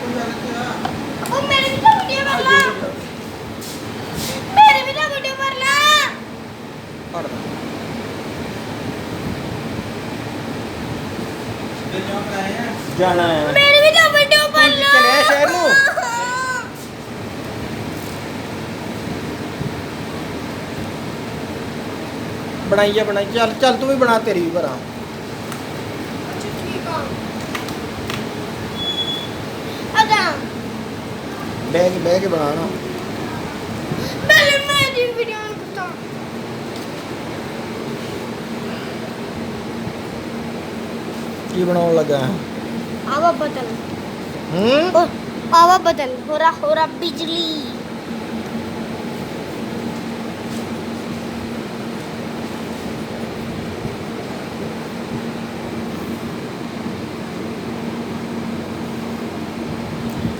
ओ मेरे भी तो वीडियो कर ला, मेरे भी तो वीडियो कर ला। पढ़ दो। जाना है मेरे भी तो वीडियो कर ला। चले शहर नू बनाइए बनाई चल चल तू भी बना तेरी भी भरा अच्छा ठीक है। अच्छा बह के बनाना पहले मेरी वीडियो ऑन करता हूँ। की बनाने लगा है हवा बदल, हम्म हवा बदल, हो रहा बिजली।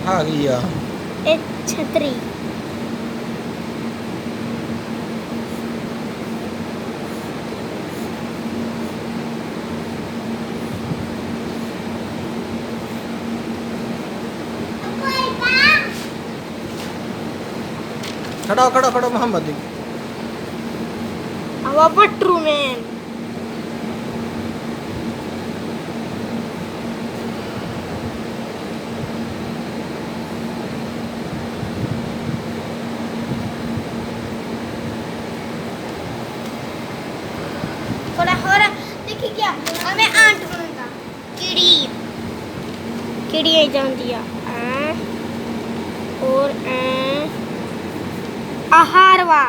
आ गया एक छतरी। खड़ा खड़ा खड़ा मोहम्मद हवा पट्टू मैन। हो रहा देखिए क्या हमें आंट बनता चिड़ी चिड़ी आई जाती है और आहारवा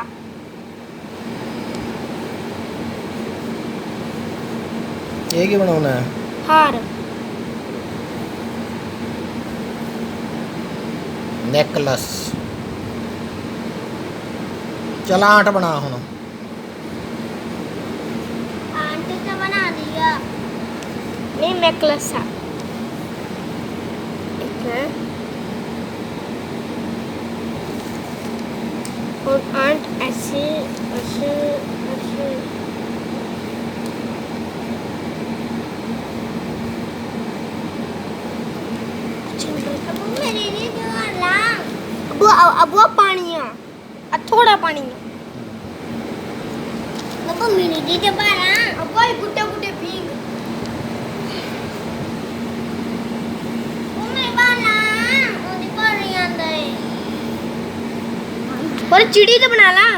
एक ही बनाना है हार नेकलेस चला आठ बना हूं आंट तो बना दिया नहीं नेकलेस था और आंट ऐसे ऐसे ऐसे अब वो पानी है अब थोड़ा पानी है अब मिनी दी के बारा अब वो गुड्डे गुड्डे भीग वो मैं बाना वो दिखा रही अंदर और चिड़ी तो बना ला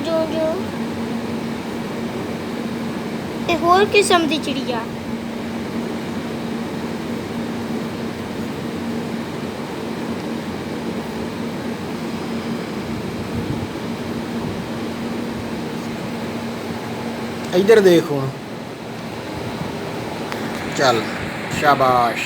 जो एक और किस्म की चिड़िया इधर देखो चल शाबाश